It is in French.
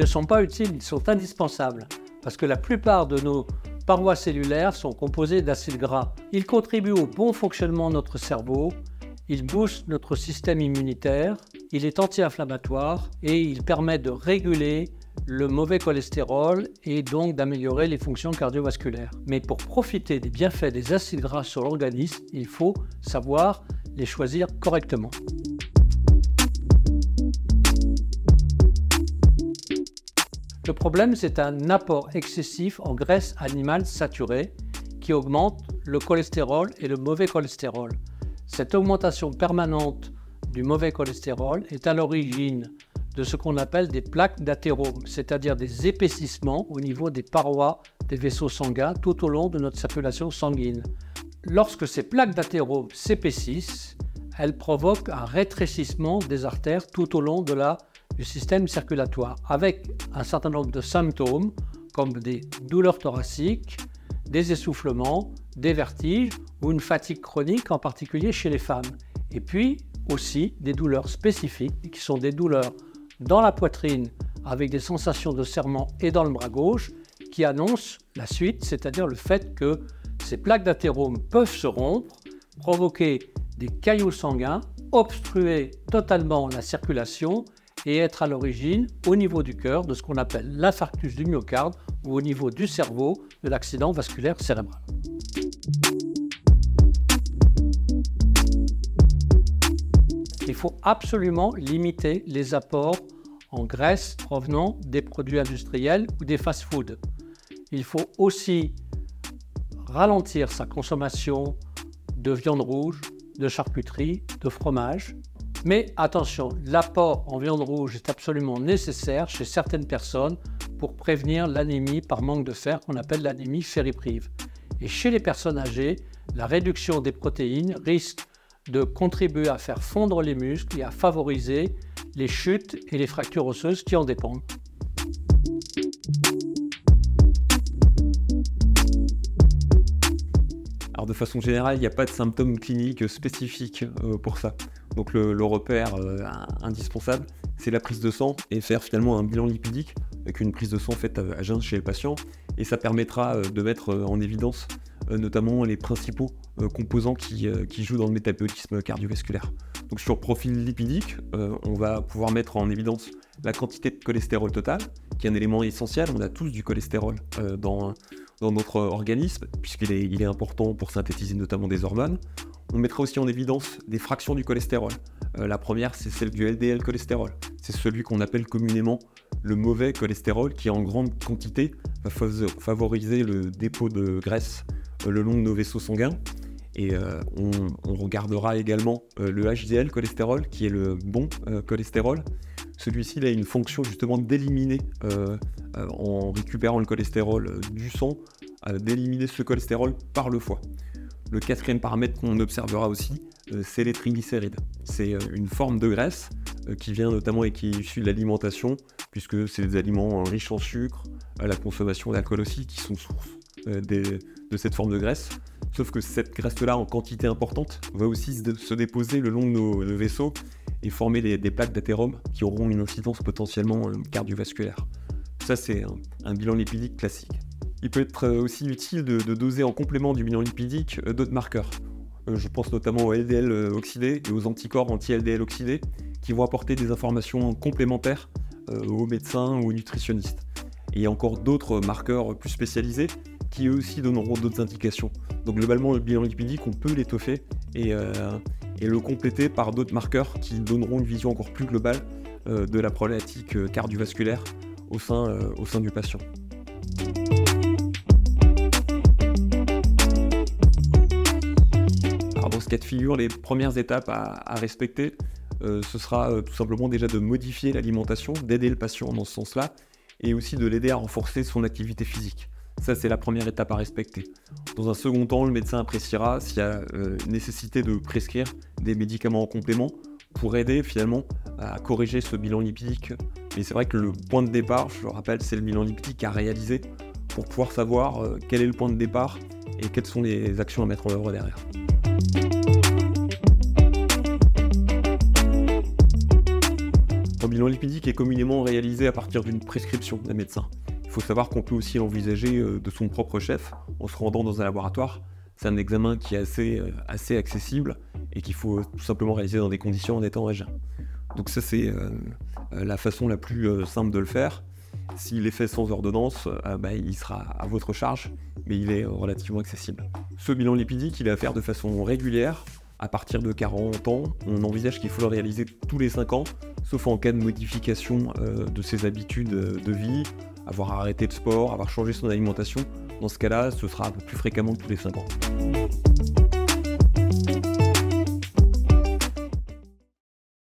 ne sont pas utiles, ils sont indispensables, parce que la plupart de nos parois cellulaires sont composées d'acides gras. Ils contribuent au bon fonctionnement de notre cerveau, ils boostent notre système immunitaire, il est anti-inflammatoire et il permet de réguler le mauvais cholestérol et donc d'améliorer les fonctions cardiovasculaires. Mais pour profiter des bienfaits des acides gras sur l'organisme, il faut savoir les choisir correctement. Le problème, c'est un apport excessif en graisse animale saturée qui augmente le cholestérol et le mauvais cholestérol. Cette augmentation permanente du mauvais cholestérol est à l'origine de ce qu'on appelle des plaques d'athérome, c'est-à-dire des épaississements au niveau des parois des vaisseaux sanguins tout au long de notre circulation sanguine. Lorsque ces plaques d'athérome s'épaississent, elles provoquent un rétrécissement des artères tout au long du système circulatoire, avec un certain nombre de symptômes comme des douleurs thoraciques, des essoufflements, des vertiges ou une fatigue chronique, en particulier chez les femmes. Et puis aussi des douleurs spécifiques qui sont des douleurs dans la poitrine avec des sensations de serrement et dans le bras gauche qui annoncent la suite, c'est-à-dire le fait que ces plaques d'athérome peuvent se rompre, provoquer des caillots sanguins, obstruer totalement la circulation et être à l'origine, au niveau du cœur, de ce qu'on appelle l'infarctus du myocarde ou au niveau du cerveau, de l'accident vasculaire cérébral. Il faut absolument limiter les apports en graisse provenant des produits industriels ou des fast-foods. Il faut aussi ralentir sa consommation de viande rouge, de charcuterie, de fromage. Mais attention, l'apport en viande rouge est absolument nécessaire chez certaines personnes pour prévenir l'anémie par manque de fer qu'on appelle l'anémie ferriprive. Et chez les personnes âgées, la réduction des protéines risque de contribuer à faire fondre les muscles et à favoriser les chutes et les fractures osseuses qui en dépendent. Alors de façon générale, il n'y a pas de symptômes cliniques spécifiques pour ça. Donc le repère indispensable, c'est la prise de sang et faire finalement un bilan lipidique avec une prise de sang faite à jeun chez le patient. Et ça permettra de mettre en évidence notamment les principaux composants qui jouent dans le métabolisme cardiovasculaire. Donc sur profil lipidique, on va pouvoir mettre en évidence la quantité de cholestérol total, qui est un élément essentiel. On a tous du cholestérol dans notre organisme, puisqu'il est important pour synthétiser notamment des hormones. On mettra aussi en évidence des fractions du cholestérol. La première, c'est celle du LDL cholestérol. C'est celui qu'on appelle communément le mauvais cholestérol, qui en grande quantité va favoriser le dépôt de graisse le long de nos vaisseaux sanguins. Et on regardera également le HDL cholestérol, qui est le bon cholestérol. Celui-ci il a une fonction justement d'éliminer, en récupérant le cholestérol du sang, d'éliminer ce cholestérol par le foie. Le quatrième paramètre qu'on observera aussi, c'est les triglycérides. C'est une forme de graisse qui vient notamment et qui est issue de l'alimentation, puisque c'est des aliments riches en sucre, la consommation d'alcool aussi, qui sont source de cette forme de graisse. Sauf que cette graisse-là, en quantité importante, va aussi se déposer le long de nos vaisseaux et former des plaques d'athérome qui auront une incidence potentiellement cardiovasculaire. Ça, c'est un bilan lipidique classique. Il peut être aussi utile de doser en complément du bilan lipidique d'autres marqueurs. Je pense notamment au LDL oxydé et aux anticorps anti-LDL oxydés qui vont apporter des informations complémentaires aux médecins ou aux nutritionnistes. Et il y a encore d'autres marqueurs plus spécialisés qui eux aussi donneront d'autres indications. Donc globalement, le bilan lipidique, on peut l'étoffer et le compléter par d'autres marqueurs qui donneront une vision encore plus globale de la problématique cardiovasculaire au sein du patient. Alors dans ce cas de figure, les premières étapes à respecter, ce sera tout simplement déjà de modifier l'alimentation, d'aider le patient dans ce sens-là, et aussi de l'aider à renforcer son activité physique. Ça, c'est la première étape à respecter. Dans un second temps, le médecin appréciera s'il y a nécessité de prescrire des médicaments en complément pour aider finalement à corriger ce bilan lipidique. Mais c'est vrai que le point de départ, je le rappelle, c'est le bilan lipidique à réaliser pour pouvoir savoir quel est le point de départ et quelles sont les actions à mettre en œuvre derrière. Dans le bilan lipidique est communément réalisé à partir d'une prescription d'un médecin. Il faut savoir qu'on peut aussi l'envisager de son propre chef en se rendant dans un laboratoire. C'est un examen qui est assez accessible et qu'il faut tout simplement réaliser dans des conditions en étant à jeun. Donc ça c'est la façon la plus simple de le faire. S'il est fait sans ordonnance, il sera à votre charge, mais il est relativement accessible. Ce bilan lipidique, il est à faire de façon régulière. À partir de 40 ans, on envisage qu'il faut le réaliser tous les 5 ans, sauf en cas de modification de ses habitudes de vie, avoir arrêté de sport, avoir changé son alimentation. Dans ce cas-là, ce sera un peu plus fréquemment que tous les 5 ans.